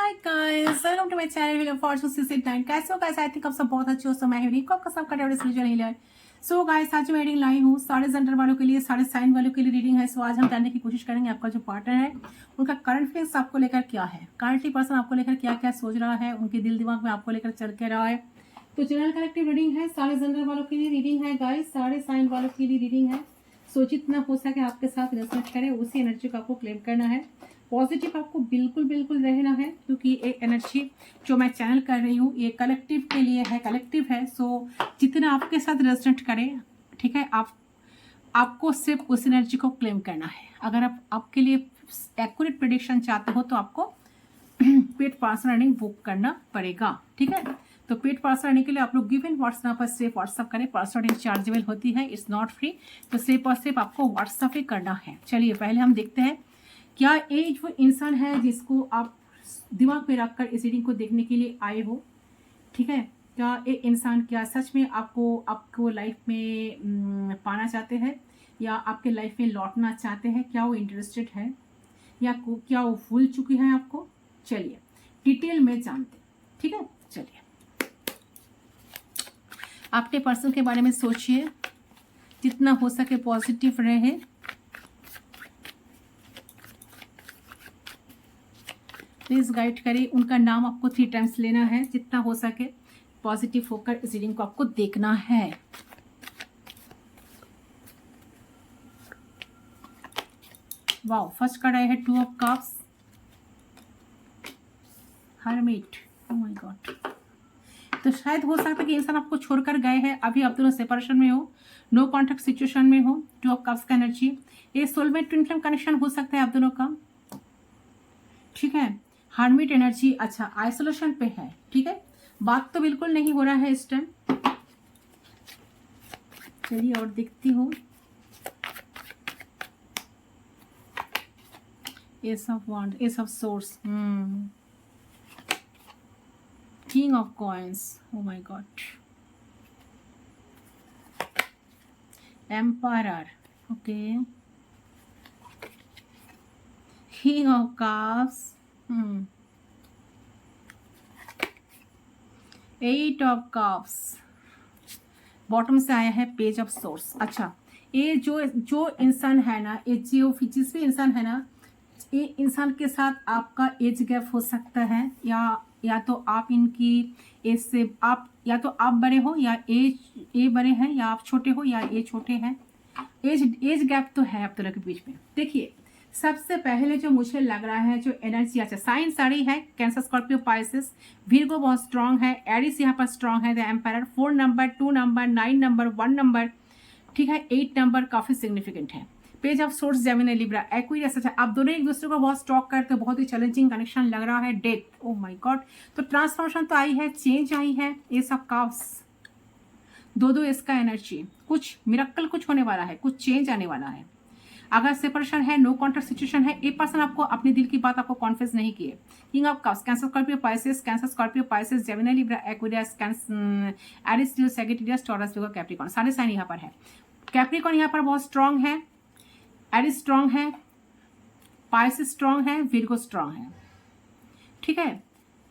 Hi guys, welcome to my channel healing fortune 689। कैसे हो guys? I think आप सब बहुत अच्छे हो। सो मैं हीलिंग को आपका सबका favourite spiritual healer. So guys, आज मैं रीडिंग लाई हूँ सारे जेंडर वालों के लिए, सारे साइन वालों के लिए रीडिंग है। सो आज हम जानने की कोशिश करेंगे आपका जो पार्टनर है उनका करंट फीलिंग्स आपको लेकर क्या है, करंटली पर्सन आपको लेकर क्या क्या सोच रहा है, उनके दिल दिमाग में आपको लेकर चल के रहा है। तो जनरल कलेक्टिव रीडिंग है, सारे जेंडर वालों के लिए रीडिंग है गाइस, सारे साइन वालों के लिए रीडिंग है। सो जितना हो सके आपके साथ रेजोनेट करे, उसी एनर्जी को आपको क्लेम करना है। पॉजिटिव आपको बिल्कुल बिल्कुल रहना है, क्योंकि एक एनर्जी जो मैं चैनल कर रही हूँ ये कलेक्टिव के लिए है, कलेक्टिव है। सो जितना आपके साथ रेजोनेट करे, ठीक है, आपको सिर्फ उस एनर्जी को क्लेम करना है। अगर आप आपके लिए एक्यूरेट प्रेडिक्शन चाहते हो तो आपको पेड पर्सन अर्निंग बुक करना पड़ेगा, ठीक है। तो पेड पर्सन अर्निंग के लिए आप लोग गिवन व्हाट्सएप पर सिर्फ व्हाट्सअप करें। पर्सन अर्निंग चार्जेबल होती है, इट्स नॉट फ्री। तो सिर्फ और सिर्फ आपको व्हाट्सएप ही करना है। चलिए पहले हम देखते हैं क्या ये वो इंसान है जिसको आप दिमाग में रखकर इस रीडिंग को देखने के लिए आए हो, ठीक है। क्या ये इंसान क्या सच में आपको लाइफ में पाना चाहते हैं, या आपके लाइफ में लौटना चाहते हैं? क्या वो इंटरेस्टेड है, या क्या वो भूल चुकी है आपको? चलिए डिटेल में जानते हैं, ठीक है। चलिए अपने पर्सन के बारे में सोचिए, जितना हो सके पॉजिटिव रहे। प्लीज गाइड करें। उनका नाम आपको 3 टाइम्स लेना है, जितना हो सके पॉजिटिव होकर इस रीडिंग को आपको देखना है। वाओ, फर्स्ट कार्ड आया है 2 of cups, hermit. Oh my God. तो शायद हो सकता है कि इंसान आपको छोड़कर गए हैं, अभी आप दोनों सेपरेशन में हो, नो कॉन्टैक्ट सिचुएशन में हो। 2 ऑफ कप्स का एनर्जी, ये सोलमेट ट्विन फ्लेम कनेक्शन हो सकता है आप दोनों का, ठीक है। हार्मिट एनर्जी, अच्छा आइसोलेशन पे है, ठीक है। बात तो बिल्कुल नहीं हो रहा है इस टाइम। चलिए और देखती हूँ। Ace of wand, ace of swords, king of coins, oh my god, empire, okay, king of cups, 8 of cups, bottom से आया है पेज ऑफ सोर्स। अच्छा, ये जो इंसान है ना, ये जिस भी इंसान है ना, ये इंसान के साथ आपका एज गैप हो सकता है, या तो आप इनकी एज से आप या तो आप बड़े हो, या ए बड़े हैं, या आप छोटे हो, या ये छोटे हैं। एज गैप तो है आप दोनों के बीच में। देखिए सबसे पहले जो मुझे लग रहा है जो एनर्जी, अच्छा साइन साड़ी है, कैंसर, स्कॉर्पियो, पाइसेस, विर्गो बहुत स्ट्रांग है, एरिस यहाँ पर स्ट्रांग है, the empire, 4 number, 2 number, 9 number, 1 number, ठीक है, 8 नंबर काफी सिग्निफिकेंट है। Page of swords, Gemini, Libra, Aquarius. अच्छा, आप दोनों एक दूसरे को बहुत स्टॉक करते हो, बहुत ही चैलेंजिंग कनेक्शन लग रहा है। Death, oh my God. तो ट्रांसफॉर्मेशन तो आई है, चेंज आई है, ये सब काफ्स, दो इसका एनर्जी, कुछ मिरेकल कुछ होने वाला है, कुछ चेंज आने वाला है। अगर सेपरेशन है, नो कॉन्टैक्ट सिचुएशन है, एक पर्सन आपको अपने दिल की बात आपको कॉन्फेस नहीं किए। King of cups, Cancer, Scorpio, Pisces, Cancer, Scorpio, Pisces, Gemini, Libra, Aquarius, Aries, Leo, Sagittarius, Taurus, Virgo, Capricorn, सारे साइन यहाँ पर है। कैप्रिकॉर्न यहाँ पर बहुत स्ट्रांग है, एरिस स्ट्रांग है, पाइसेस स्ट्रांग है, विर्गो स्ट्रांग है, ठीक है।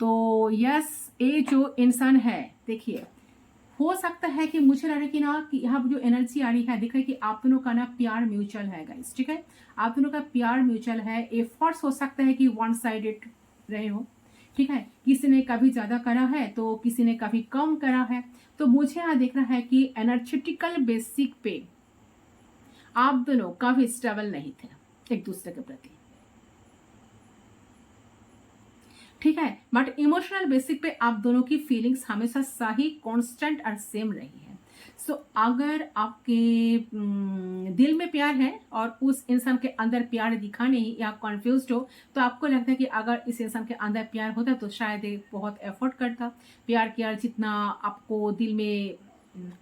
तो यस, ये जो इंसान है, देखिए हो सकता है कि मुझे लग रहा है कि ना, कि यहाँ जो एनर्जी आ रही है, दिख रहा है कि आप दोनों का ना प्यार म्यूचुअल है गाइस, ठीक है। आप दोनों का प्यार म्यूचुअल है। एफर्ट्स हो सकता है कि 1 साइडेड रहे हो, ठीक है। किसी ने कभी ज्यादा करा है तो किसी ने कभी कम करा है। तो मुझे यहाँ देख रहा है कि एनर्जेटिकल बेसिक पे आप दोनों काफी स्टेबल नहीं थे एक दूसरे के प्रति, ठीक है। बट इमोशनल बेसिक पे आप दोनों की फीलिंग्स हमेशा सही, कांस्टेंट और सेम रही है। सो अगर आपके दिल में प्यार है और उस इंसान के अंदर प्यार दिखा नहीं, या कंफ्यूज्ड हो, तो आपको लगता है कि अगर इस इंसान के अंदर प्यार होता तो शायद ये बहुत एफर्ट करता, प्यार किया जितना आपको दिल में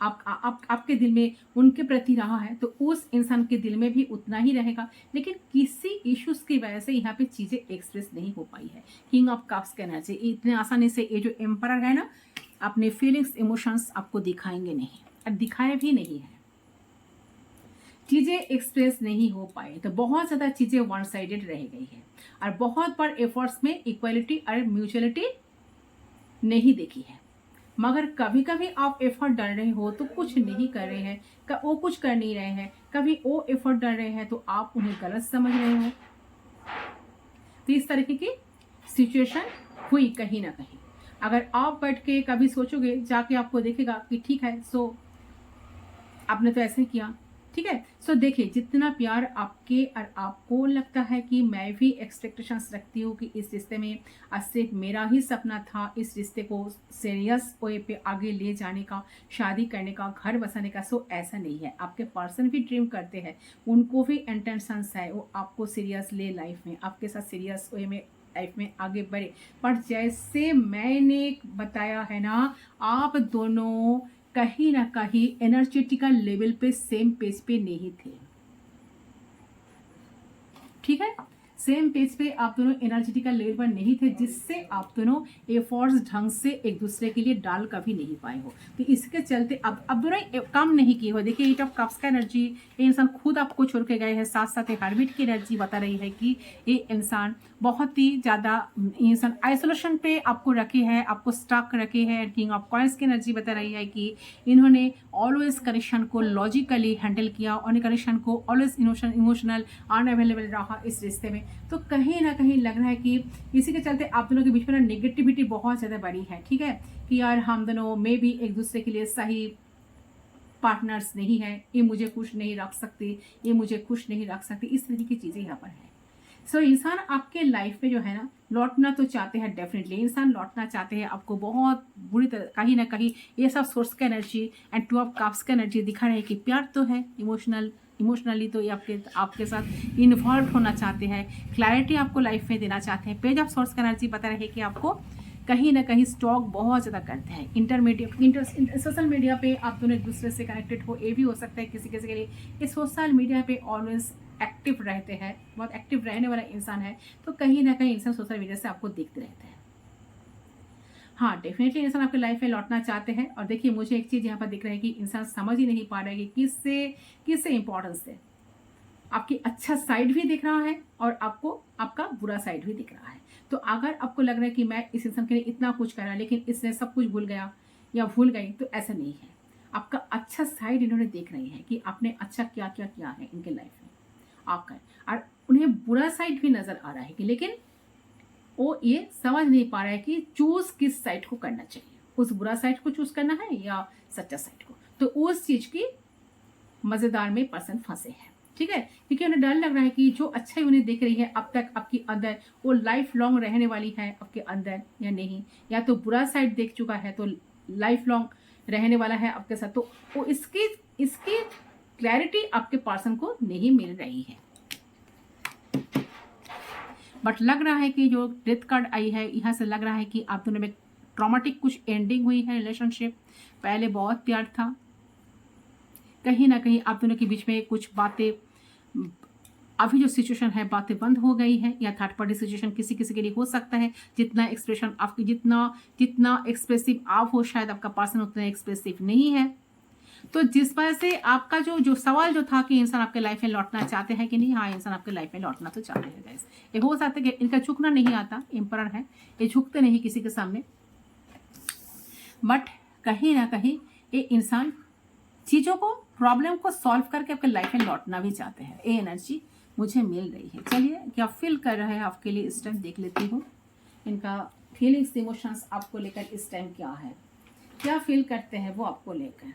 आपके दिल में उनके प्रति रहा है, तो उस इंसान के दिल में भी उतना ही रहेगा। लेकिन किसी इश्यूज की वजह से यहाँ पे चीजें एक्सप्रेस नहीं हो पाई है। किंग ऑफ कप्स का एनर्जी, इतने आसानी से ये जो एम्परर है ना, अपने फीलिंग्स, इमोशंस आपको दिखाएंगे नहीं, और दिखाए भी नहीं है। चीज़ें एक्सप्रेस नहीं हो पाए, तो बहुत ज़्यादा चीज़ें वन साइडेड रह गई है और बहुत बार एफर्ट्स में इक्वलिटी और म्यूचुअलिटी नहीं देखी है। मगर कभी कभी आप एफर्ट डाल रहे हो तो कुछ नहीं कर रहे हैं, वो कुछ कर नहीं रहे हैं, कभी वो एफर्ट डाल रहे हैं तो आप उन्हें गलत समझ रहे हो। तो इस तरीके की सिचुएशन हुई कहीं ना कहीं। अगर आप बैठ के कभी सोचोगे, जाके आपको देखेगा कि ठीक है, सो आपने तो ऐसे किया, ठीक है। सो देखिए, जितना प्यार आपके और आपको लगता है कि मैं भी एक्सपेक्टेशंस रखती हूँ कि इस रिश्ते में सिर्फ मेरा ही सपना था इस रिश्ते को सीरियस वे पे आगे ले जाने का, शादी करने का, घर बसाने का, सो ऐसा नहीं है। आपके पर्सन भी ड्रीम करते हैं, उनको भी इंटेंशंस है, वो आपको सीरियस ले लाइफ में, आपके साथ सीरियस वे में लाइफ में आगे बढ़े। पर जैसे मैंने बताया है ना, आप दोनों कहीं ना कहीं एनर्जेटिकल लेवल पे सेम पेज पे नहीं थे, ठीक है। सेम पेज पे आप दोनों एनर्जेटिकल लेवल पर नहीं थे, जिससे आप दोनों एफर्ट्स ढंग से एक दूसरे के लिए डाल कभी नहीं पाए हो। तो इसके चलते अब दोनों काम नहीं किए हो। देखिए, एट ऑफ कप्स का एनर्जी, ये इंसान खुद आपको छोड़ के गए हैं, साथ साथ हर्मिट की एनर्जी बता रही है कि ये इंसान बहुत ही ज़्यादा इंसान आइसोलेशन पे आपको रखे है, आपको स्टक रखे है। किंग ऑफ कॉइंस की एनर्जी बता रही है कि इन्होंने ऑलवेज कनेक्शन को लॉजिकली हैंडल किया और कनेक्शन को ऑलवेज इमोशनल अनअवेलेबल रहा इस रिश्ते में। तो कहीं ना कहीं लग रहा है कि इसी के चलते आप दोनों के बीच में ना नेगेटिविटी बहुत ज़्यादा बड़ी है, ठीक है, कि यार हम दोनों में भी एक दूसरे के लिए सही पार्टनर्स नहीं है, ये मुझे खुश नहीं रख सकती, ये मुझे खुश नहीं रख सकती, इस तरीके की चीज़ें यहाँ पर है। सो इंसान आपके लाइफ में जो है ना, लौटना तो चाहते हैं, डेफिनेटली इंसान लौटना चाहते हैं, आपको बहुत बुरी तरह कहीं ना कहीं ये सब सोर्स का energy and two of cups का एनर्जी दिखा रहे हैं कि प्यार तो है, इमोशनली तो ये आपके साथ इन्वॉल्व होना चाहते हैं, क्लैरिटी आपको लाइफ में देना चाहते हैं। पेज ऑफ सोर्स का एनर्जी बता रहे हैं कि आपको कहीं ना कहीं स्टॉक बहुत ज़्यादा करते हैं। सोशल मीडिया पे आप दोनों एक दूसरे से कनेक्टेड हो, ये भी हो सकता है किसी किसी के लिए। ये सोशल मीडिया पे ऑलवेज एक्टिव रहते हैं, बहुत एक्टिव रहने वाला इंसान है, तो कहीं ना कहीं इंसान सोशल मीडिया से आपको देखते रहते हैं। हाँ, डेफिनेटली इंसान आपके लाइफ में लौटना चाहते हैं। और देखिए, मुझे एक चीज़ यहाँ पर दिख रहा है कि इंसान समझ ही नहीं पा रहा है कि किससे इंपॉर्टेंस है। आपकी अच्छा साइड भी दिख रहा है और आपको आपका बुरा साइड भी दिख रहा है। तो अगर आपको लग रहा है कि मैं इस इंसान के लिए इतना कुछ करा लेकिन इसने सब कुछ भूल गया या भूल गई, तो ऐसा नहीं है। आपका अच्छा साइड इन्होंने देख रही है कि आपने अच्छा क्या क्या किया है इनके लाइफ में आकर, और उन्हें बुरा साइड भी नजर आ रहा है कि लेकिन वो ये समझ नहीं पा रहा है कि चूज किस साइड को करना चाहिए, उस बुरा साइड को चूज करना है या सच्चा साइड को। तो उस चीज की मजेदार में पर्सन फंसे हैं, ठीक है, क्योंकि उन्हें डर लग रहा है कि जो अच्छा ही उन्हें देख रही है अब तक आपके अंदर, वो लाइफ लॉन्ग रहने वाली है आपके अंदर या नहीं, या तो बुरा साइड देख चुका है तो लाइफ लॉन्ग रहने वाला है आपके साथ। तो वो इसकी क्लैरिटी आपके पर्सन को नहीं मिल रही है। बट लग रहा है कि जो डेथ कार्ड आई है, यहाँ से लग रहा है कि आप दोनों में ट्रॉमेटिक कुछ एंडिंग हुई है रिलेशनशिप। पहले बहुत प्यार था, कहीं ना कहीं आप दोनों के बीच में कुछ बातें, अभी जो सिचुएशन है बातें बंद हो गई है, या थर्ड पार्टी सिचुएशन किसी किसी के लिए हो सकता है। जितना एक्सप्रेशन आपकी जितना एक्सप्रेसिव आप हो, शायद आपका पर्सन उतना एक्सप्रेसिव नहीं है। तो जिस वजह से आपका जो सवाल जो था कि इंसान आपके लाइफ में लौटना चाहते हैं कि नहीं, हाँ इंसान आपके लाइफ में लौटना तो चाहते हैं गाइस। ये हो सकता है कि इनका झुकना नहीं आता, एम्परर है, ये झुकते नहीं किसी के सामने, बट कहीं ना कहीं ये इंसान चीज़ों को, प्रॉब्लम को सॉल्व करके आपके लाइफ में लौटना भी चाहते हैं। ये एनर्जी मुझे मिल रही है। चलिए, क्या फील कर रहा है आपके लिए इस टाइम देख लेती हूँ। इनका फीलिंग्स, इमोशंस आपको लेकर इस टाइम क्या है, क्या फील करते हैं वो आपको लेकर।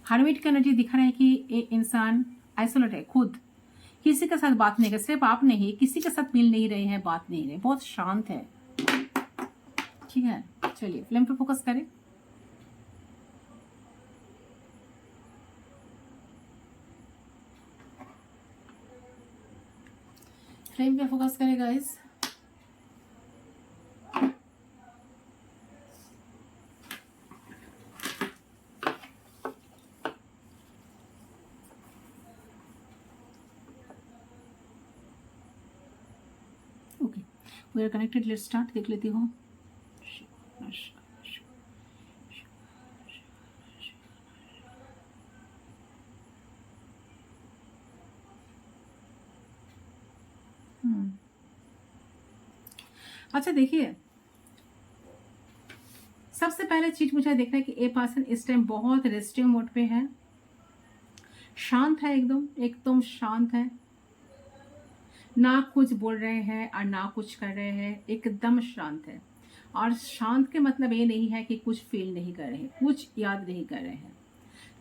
हर्मिट का एनर्जी दिखा रहा है कि ये इंसान आइसोलेट है, खुद किसी के साथ बात नहीं कर, सिर्फ आप नहीं, किसी के साथ मिल नहीं रहे हैं, बात नहीं रहे, बहुत शांत है, ठीक है। चलिए फ्लेम पे फोकस करें। फ्लेम पे फोकस करें guys. Okay, we are connected, let's start. देख लेती हूँ। अच्छा देखिए, सबसे पहले चीज मुझे देखना है कि ए पर्सन इस टाइम बहुत रेस्टिंग मोड पे है, शांत है, एकदम एकदम शांत है, ना कुछ बोल रहे हैं और ना कुछ कर रहे हैं, एकदम शांत है। और शांत के मतलब ये नहीं है कि कुछ फील नहीं कर रहे हैं, कुछ याद नहीं कर रहे हैं।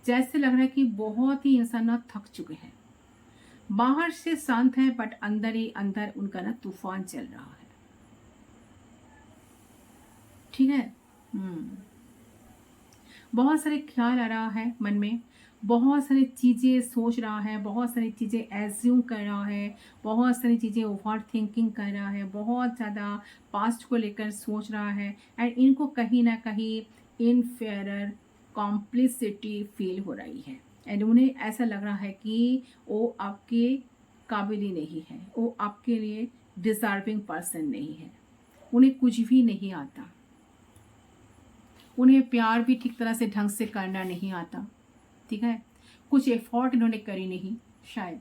जैसे लग रहा है कि बहुत ही इंसान ना थक चुके हैं, बाहर से शांत है बट अंदर ही अंदर उनका ना तूफान चल रहा है। ठीक है। बहुत सारे ख्याल आ रहा है मन में, बहुत सारी चीज़ें सोच रहा है, बहुत सारी चीज़ें एज्यूम कर रहा है, बहुत सारी चीज़ें ओवर थिंकिंग कर रहा है, बहुत ज़्यादा पास्ट को लेकर सोच रहा है। एंड इनको कहीं ना कहीं इनफेरर कॉम्प्लिसिटी फील हो रही है। एंड उन्हें ऐसा लग रहा है कि वो आपके काबिल ही नहीं है, वो आपके लिए डिज़र्विंग पर्सन नहीं है, उन्हें कुछ भी नहीं आता, उन्हें प्यार भी ठीक तरह से ढंग से करना नहीं आता। ठीक है, कुछ एफर्ट इन्होंने करी नहीं, शायद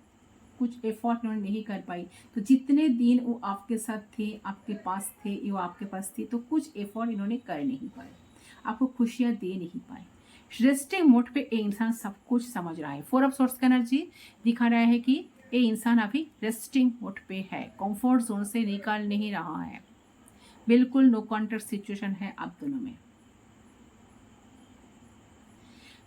कुछ एफर्ट इन्होंने नहीं कर पाई। तो जितने दिन वो आपके साथ थे, आपके पास थे, वो आपके पास थे, तो कुछ एफर्ट इन्होंने कर नहीं पाए, आपको खुशियाँ दे नहीं पाए। रेस्टिंग मोड पे ये इंसान सब कुछ समझ रहा है। 4 ऑफ सोर्स का एनर्जी दिखा रहा है कि ये इंसान अभी रेस्टिंग मोड पे है, कंफर्ट जोन से निकाल नहीं रहा है, बिल्कुल नो कॉन्टेक्ट सिचुएशन है आप दोनों में।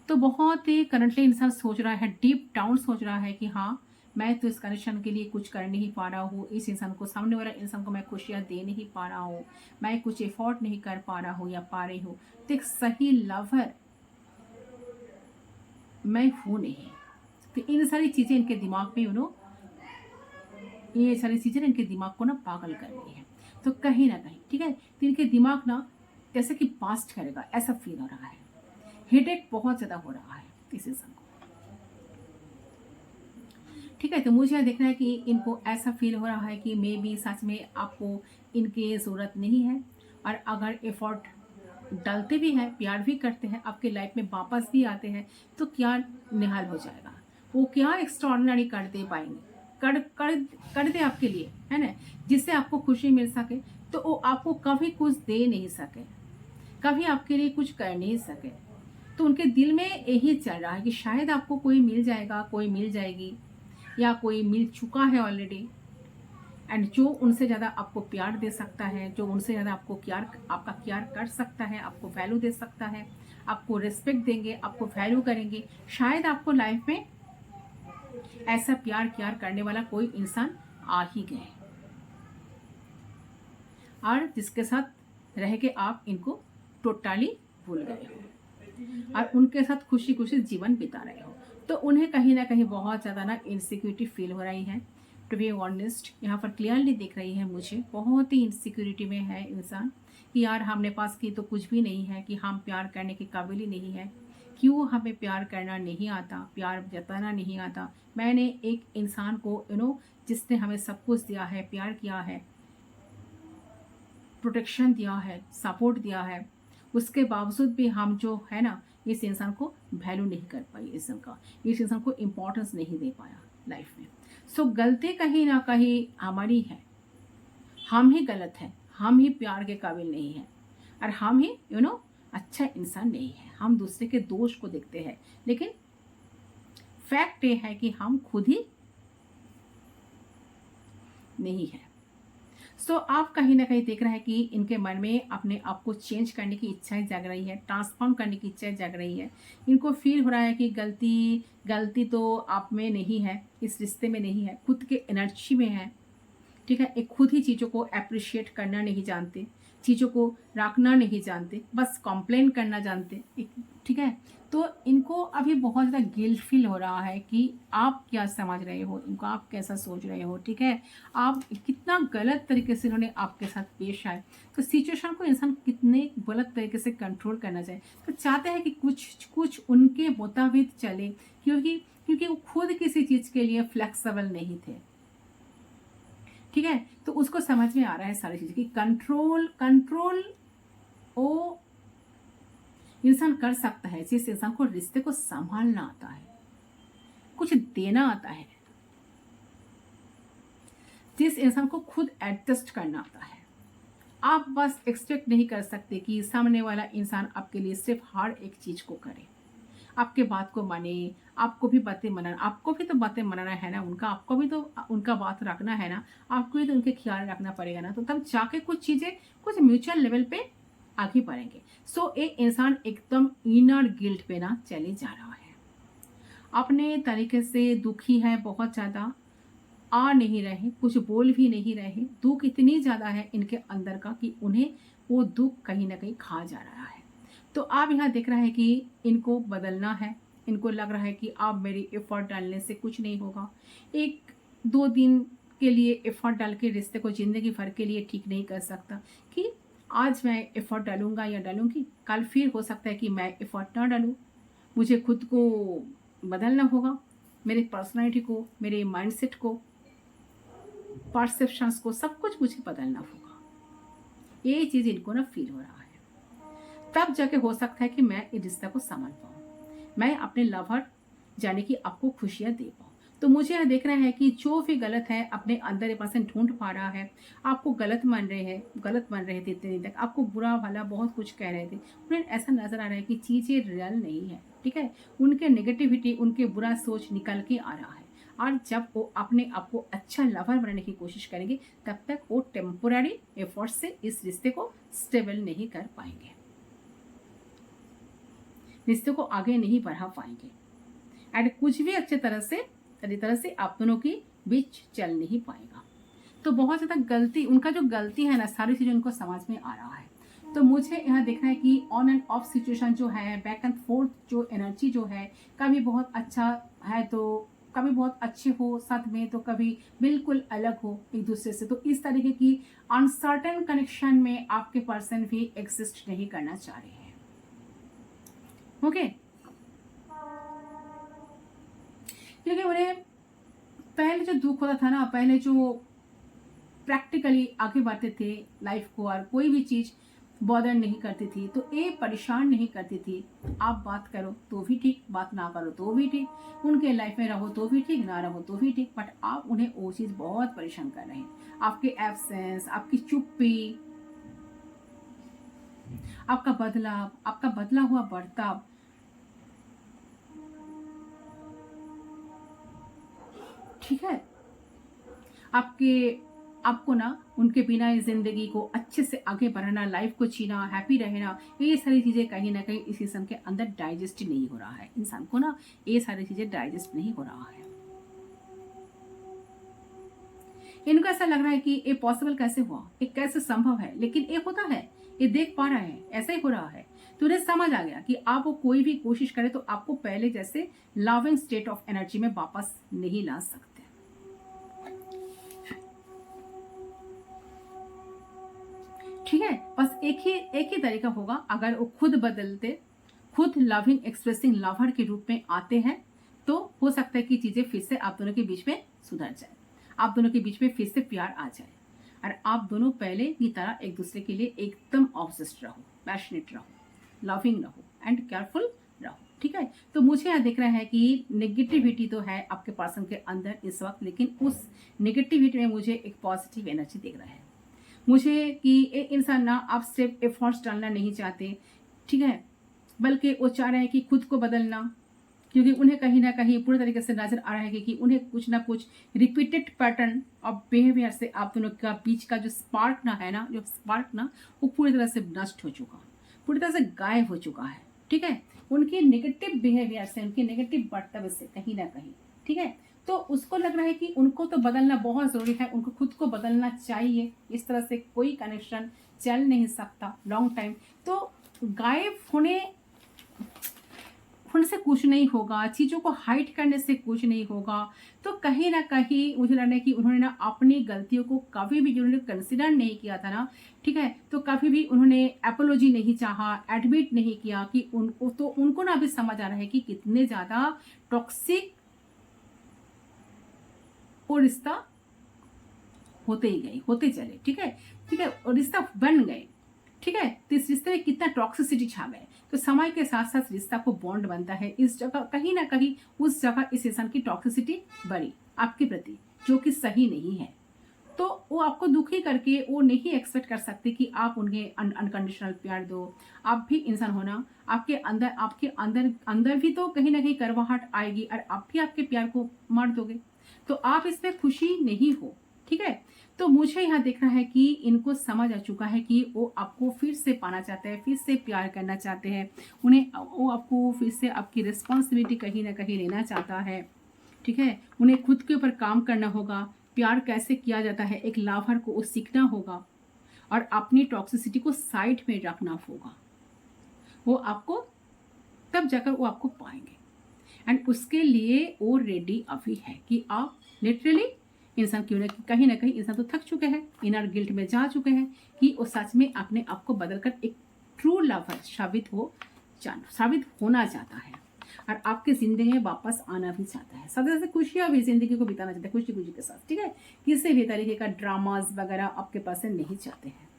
तो बहुत ही करंटली इंसान सोच रहा है, डीप डाउन सोच रहा है कि हाँ, मैं तो इस कनेक्शन के लिए कुछ कर नहीं पा रहा हूँ, इस इंसान को, सामने वाला इंसान को मैं खुशियाँ दे नहीं पा रहा हूँ, मैं कुछ एफर्ट नहीं कर पा रहा हूँ या पा रही हूँ, तो एक सही लवर मैं हूँ नहीं। तो इन सारी चीज़ें इनके दिमाग में ये सारी चीज़ें इनके दिमाग को ना पागल कर रही है। तो कहीं ना कहीं, ठीक है, तो इनके दिमाग ना जैसे कि पास्ट करेगा ऐसा फील हो रहा है, हेडेक बहुत ज़्यादा हो रहा है इस इंसान को। ठीक है, तो मुझे यह देखना है कि इनको ऐसा फील हो रहा है कि मे बी सच में आपको इनकी ज़रूरत नहीं है, और अगर एफर्ट डालते भी हैं, प्यार भी करते हैं, आपके लाइफ में वापस भी आते हैं, तो क्या निहाल हो जाएगा, वो क्या एक्स्ट्रॉर्डिनरी कर दे पाएंगे, कर कर कर दे आपके लिए, है ना, जिससे आपको खुशी मिल सके। तो वो आपको कभी कुछ दे नहीं सके, कभी आपके लिए कुछ कर नहीं सके। तो उनके दिल में यही चल रहा है कि शायद आपको कोई मिल जाएगा, कोई मिल जाएगी, या कोई मिल चुका है ऑलरेडी, एंड जो उनसे ज़्यादा आपको प्यार दे सकता है, जो उनसे ज़्यादा आपको आपका केयर कर सकता है, आपको वैल्यू दे सकता है, आपको रिस्पेक्ट देंगे, आपको वैल्यू करेंगे, शायद आपको लाइफ में ऐसा प्यार केयर करने वाला कोई इंसान आ ही गए, और जिसके साथ रह के आप इनको टोटली भूल गए हो और उनके साथ खुशी खुशी जीवन बिता रहे हो। तो उन्हें कहीं ना कहीं बहुत ज़्यादा ना इनसिक्योरिटी फील हो रही है। टू बी ऑनेस्ट, यहाँ पर क्लियरली दिख रही है मुझे, बहुत ही इनसिक्योरिटी में है इंसान कि यार हमने पास की तो कुछ भी नहीं है, कि हम प्यार करने के काबिल ही नहीं है, क्यों हमें प्यार करना नहीं आता, प्यार जताना नहीं आता। मैंने एक इंसान को जिसने हमें सब कुछ दिया है, प्यार किया है, प्रोटेक्शन दिया है, सपोर्ट दिया है, उसके बावजूद भी हम जो है ना, इस इंसान को वैल्यू नहीं कर पाई, इस इंसान को इम्पोर्टेंस नहीं दे पाया लाइफ में। सो गलती कहीं ना कहीं हमारी है, हम ही गलत हैं, हम ही प्यार के काबिल नहीं हैं, और हम ही अच्छा इंसान नहीं है। हम दूसरे के दोष को देखते हैं, लेकिन फैक्ट ये है कि हम खुद ही नहीं है। सो आप कहीं ना कहीं देख रहे हैं कि इनके मन में अपने आप को चेंज करने की इच्छाएं जग रही है, ट्रांसफॉर्म करने की इच्छाएं जग रही है। इनको फील हो रहा है कि गलती तो आप में नहीं है, इस रिश्ते में नहीं है, खुद के एनर्जी में है। ठीक है, एक खुद ही चीज़ों को अप्रिशिएट करना नहीं जानते, चीज़ों को रखना नहीं जानते, बस कंप्लेन करना जानते। ठीक है, तो इनको अभी बहुत ज़्यादा गिल्ट फील हो रहा है कि आप क्या समझ रहे हो इनको, आप कैसा सोच रहे हो। ठीक है, आप कितना गलत तरीके से इन्होंने आपके साथ पेश आए, तो सिचुएशन को इंसान कितने गलत तरीके से कंट्रोल करना चाहिए। तो चाहते हैं कि कुछ कुछ उनके मुताबिक चले, क्योंकि वो खुद किसी चीज़ के लिए फ्लेक्सिबल नहीं थे। ठीक है, तो उसको समझ में आ रहा है सारी चीज़ की कंट्रोल वो इंसान कर सकता है जिस इंसान को रिश्ते को संभालना आता है, कुछ देना आता है, जिस इंसान को खुद एडजस्ट करना आता है, आप बस एक्सपेक्ट नहीं कर सकते कि सामने वाला इंसान आपके लिए सिर्फ हर एक चीज़ को करे, आपके बात को माने, आपको भी तो बातें मनाना है ना उनका, आपको भी तो उनका बात रखना है ना, आपको भी तो उनके ख्याल रखना पड़ेगा ना, तो तब जाके कुछ चीज़ें कुछ म्यूचुअल लेवल पे आगे बढ़ेंगे। सो एक इंसान एकदम इनर गिल्ट पे ना चले जा रहा है, अपने तरीके से दुखी है, बहुत ज़्यादा आ नहीं रहे, कुछ बोल भी नहीं रहे, दुख इतनी ज़्यादा है इनके अंदर का कि उन्हें वो दुख कहीं ना कहीं खा जा रहा है। तो आप यहाँ देख रहे हैं कि इनको बदलना है, इनको लग रहा है कि आप मेरी एफर्ट डालने से कुछ नहीं होगा, एक दो दिन के लिए एफर्ट डाल के रिश्ते को ज़िंदगी भर के लिए ठीक नहीं कर सकता, कि आज मैं एफर्ट डालूंगा या डालूंगी, कल फिर हो सकता है कि मैं एफर्ट ना डालूँ, मुझे खुद को बदलना होगा, मेरी पर्सनैलिटी को, मेरे माइंडसेट को, परसेप्शंस को, सब कुछ मुझे बदलना होगा। ये चीज़ इनको ना फील हो रहा है, तब जाके हो सकता है कि मैं इस रिश्ते को संभाल पाऊँ, मैं अपने लवर जाने की आपको खुशियाँ दे पाऊँ। तो मुझे यह देख रहा है कि जो भी गलत है अपने अंदर ये पर्सन ढूंढ पा रहा है, आपको गलत मान रहे थे इतने दिन तक, आपको बुरा भला बहुत कुछ कह रहे थे, उन्हें ऐसा नजर आ रहा है कि चीज़ें रियल नहीं है, ठीक है, उनके नेगेटिविटी, उनके बुरा सोच निकल के आ रहा है, और जब वो अपने आप को अच्छा लवर बनाने की कोशिश करेंगे तब तक वो टेम्पोररी एफर्ट से इस रिश्ते को स्टेबल नहीं कर पाएंगे, रिश्ते को आगे नहीं बढ़ा पाएंगे, एंड कुछ भी अच्छे तरह से आप दोनों के बीच चल नहीं पाएगा। तो बहुत ज़्यादा गलती, उनका जो गलती है ना, सारी चीज़ें उनको समझ में आ रहा है। तो मुझे यहाँ देखना है कि ऑन एंड ऑफ सिचुएशन जो है, बैक एंड फोर्थ जो एनर्जी जो है, कभी बहुत अच्छा है तो कभी बहुत अच्छे हो साथ में, तो कभी बिल्कुल अलग हो एक दूसरे से। तो इस तरीके की अनसर्टेन कनेक्शन में आपके पर्सन भी एग्जिस्ट नहीं करना चाह रहे हैं। ओके, क्योंकि उन्हें पहले जो दुख होता था ना, पहले जो प्रैक्टिकली आगे बढ़ते थे लाइफ को, और कोई भी चीज़ बॉदर नहीं करती थी, तो ये परेशान नहीं करती थी। आप बात करो तो भी ठीक, बात ना करो तो भी ठीक, उनके लाइफ में रहो तो भी ठीक, ना रहो तो भी ठीक, बट आप उन्हें वो चीज़ बहुत परेशान कर रहे हैं। आपके एब्सेंस, आपकी चुप्पी, आपका बदलाव, आपका बदला हुआ बर्ताव, ठीक है, आपको ना उनके बिना इस जिंदगी को अच्छे से आगे बढ़ाना, लाइफ को जीना, हैप्पी रहना, ये सारी चीजें कहीं ना कहीं इस किस्म के अंदर डाइजेस्ट नहीं हो रहा है। इंसान को ना ये सारी चीजें डाइजेस्ट नहीं हो रहा है। इनको ऐसा लग रहा है कि ये पॉसिबल कैसे हुआ, ये कैसे संभव है, लेकिन ये होता है, ये देख पा रहा है, ऐसा ही हो रहा है। तो उन्हें समझ आ गया कि आप वो कोई भी कोशिश करे तो आपको पहले जैसे लविंग स्टेट ऑफ एनर्जी में वापस नहीं ला सकते। ठीक है, बस एक ही तरीका होगा, अगर वो खुद बदलते, खुद लविंग एक्सप्रेसिंग लवर के रूप में आते हैं, तो हो सकता है कि चीजें फिर से आप दोनों के बीच में सुधर जाए, आप दोनों के बीच में फिर से प्यार आ जाए, और आप दोनों पहले की तरह एक दूसरे के लिए एकदम ऑब्सेस्ड रहो, पैशनेट रहो, लविंग रहो एंड केयरफुल रहो। ठीक है, तो मुझे यहाँ दिख रहा है कि नेगेटिविटी तो है आपके पर्सन के अंदर इस वक्त, लेकिन उस नेगेटिविटी में मुझे एक पॉजिटिव एनर्जी दिख रहा है मुझे, कि एक इंसान ना आप सिर्फ एफर्ट्स डालना नहीं चाहते, ठीक है, बल्कि वो चाह रहे हैं कि खुद को बदलना, क्योंकि उन्हें कहीं ना कहीं पूरी तरीके से नजर आ रहा है कि उन्हें कुछ ना कुछ रिपीटेड पैटर्न ऑफ बिहेवियर से आप दोनों का बीच का जो स्पार्क ना है ना, जो स्पार्क ना, वो पूरी तरह से नष्ट हो चुका, पूरी तरह से गायब हो चुका है। ठीक है, उनके नेगेटिव बिहेवियर से, उनके नेगेटिव बर्ताव से कहीं ना कहीं, ठीक है, तो उसको लग रहा है कि उनको तो बदलना बहुत ज़रूरी है, उनको खुद को बदलना चाहिए, इस तरह से कोई कनेक्शन चल नहीं सकता लॉन्ग टाइम। तो गायब होने से कुछ नहीं होगा, चीज़ों को हाइड करने से कुछ नहीं होगा। तो कहीं ना कहीं मुझे लग रहा है कि उन्होंने ना अपनी गलतियों को कभी भी, जो उन्होंने कंसिडर नहीं किया था ना, ठीक है, तो कभी भी उन्होंने एपोलॉजी नहीं चाहा, एडमिट नहीं किया कि उनको, तो उनको ना अभी समझ आ रहा है कि कितने ज़्यादा टॉक्सिक वो रिश्ता होते ही गए, होते चले। ठीक है, ठीक है, और रिश्ता बन गए, ठीक है, तो इस रिश्ते में कितना टॉक्सिसिटी छा गए, तो समय के साथ साथ रिश्ता को बॉन्ड बनता है। इस जगह कहीं ना कहीं उस जगह इस इंसान की टॉक्सिसिटी बढ़ी आपके प्रति, जो कि सही नहीं है। तो वो आपको दुखी करके वो नहीं एक्सपेक्ट कर सकते कि आप उन्हें अनकंडीशनल प्यार दो। आप भी इंसान हो ना, आपके अंदर अंदर भी तो कहीं ना कहीं करवाहट आएगी और आप भी आपके प्यार को मार दोगे, तो आप इसमें खुशी नहीं हो। ठीक है, तो मुझे यहाँ देखना है कि इनको समझ आ चुका है कि वो आपको फिर से पाना चाहते हैं, फिर से प्यार करना चाहते हैं, वो आपको फिर से आपकी रिस्पॉन्सिबिलिटी कहीं ना कहीं लेना चाहता है। ठीक है, उन्हें खुद के ऊपर काम करना होगा, प्यार कैसे किया जाता है एक लाभर को वो सीखना होगा, और अपनी टॉक्सिसिटी को साइड में रखना होगा। वो आपको तब जाकर वो आपको पाएंगे, एंड उसके लिए वो रेडी अभी है कि आप लिटरली इंसान क्यों कहीं ना कहीं इंसान तो थक चुके हैं, इनर गिल्ट में जा चुके हैं कि वो सच में अपने आप को बदलकर एक ट्रू लवर साबित होना चाहता है, और आपकी जिंदगी में वापस आना भी चाहता है, सबसे ज्यादा खुशियां भी जिंदगी को बिताना चाहता है खुशी खुशी के साथ। ठीक है, किसी भी तरीके का ड्रामास वगैरह आपके पास नहीं चाहते हैं।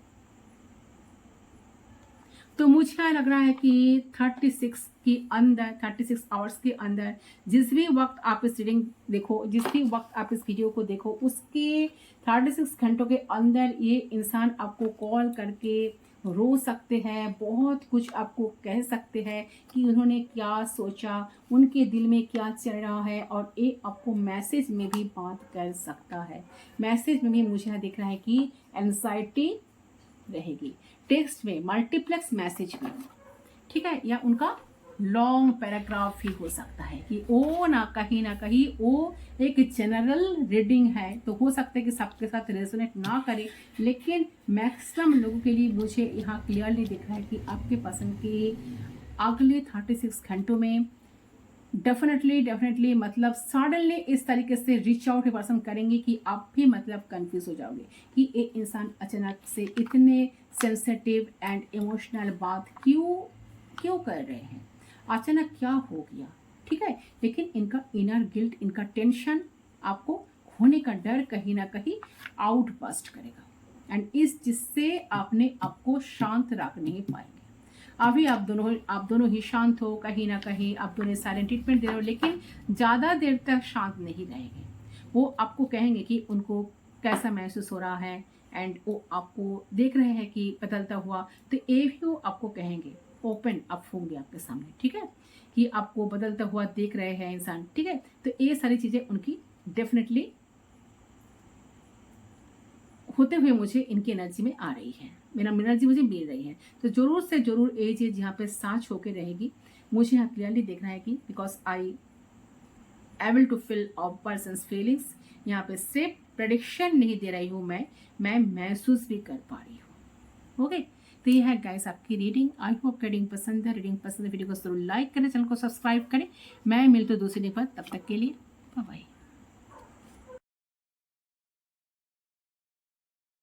तो मुझे क्या लग रहा है कि 36 आवर्स के अंदर जिस भी वक्त आप इस रीडिंग देखो, जिस भी वक्त आप इस वीडियो को देखो, उसके 36 घंटों के अंदर ये इंसान आपको कॉल करके रो सकते हैं, बहुत कुछ आपको कह सकते हैं कि उन्होंने क्या सोचा, उनके दिल में क्या चल रहा है, और ये आपको मैसेज में भी बात कर सकता है। मैसेज में भी मुझे यहाँ दिख रहा है कि एंजाइटी रहेगी, टेक्स्ट में, मल्टीप्लेक्स मैसेज में। ठीक है, या उनका लॉन्ग पैराग्राफ भी हो सकता है कि वो ना कहीं वो एक जनरल रीडिंग है, तो हो सकता है कि सबके साथ रेजोनेट ना करे, लेकिन मैक्सिमम लोगों के लिए मुझे यहाँ क्लियरली दिख रहा है कि आपके पसंद के अगले 36 घंटों में डेफिनेटली मतलब सडनली इस तरीके से रीच आउट पर्सन करेंगे कि आप भी मतलब कंफ्यूज हो जाओगे कि ये इंसान अचानक से इतने सेंसिटिव एंड इमोशनल बात क्यों कर रहे हैं, अचानक क्या हो गया। ठीक है, लेकिन इनका इनर गिल्ट, इनका टेंशन, आपको खोने का डर कहीं ना कहीं आउटबस्ट करेगा, एंड जिससे आपने आपको शांत रख नहीं पाएंगे। अभी आप दोनों ही शांत हो, कहीं ना कहीं आप दोनों साइलेंट ट्रीटमेंट दे रहे हो, लेकिन ज़्यादा देर तक शांत नहीं रहेंगे। वो आपको कहेंगे कि उनको कैसा महसूस हो रहा है, एंड वो आपको देख रहे हैं कि बदलता हुआ, तो ये भी वो आपको कहेंगे, ओपन अप होंगे आपके सामने। ठीक है, कि आपको बदलता हुआ देख रहे हैं इंसान। ठीक है, तो ये सारी चीज़ें उनकी डेफिनेटली होते हुए मुझे इनकी एनर्जी में आ रही है, मेरा एनर्जी मुझे मिल रही है। तो जरूर से जरूर ये चीज़ यहाँ पे साँच होके रहेगी। मुझे यहाँ क्लियरली देखना है कि because I able to feel of person's feelings. यहाँ पे सिर्फ प्रेडिक्शन नहीं दे रही हूँ, मैं महसूस भी कर पा रही हूँ। ओके, तो ये है गाइस आपकी रीडिंग। आई होप रीडिंग पसंद है। रीडिंग पसंद है वीडियो को जरूर लाइक करें, चैनल को सब्सक्राइब करें। मैं मिलती हूँ दूसरी पर, तब तक के लिए बाय बाय।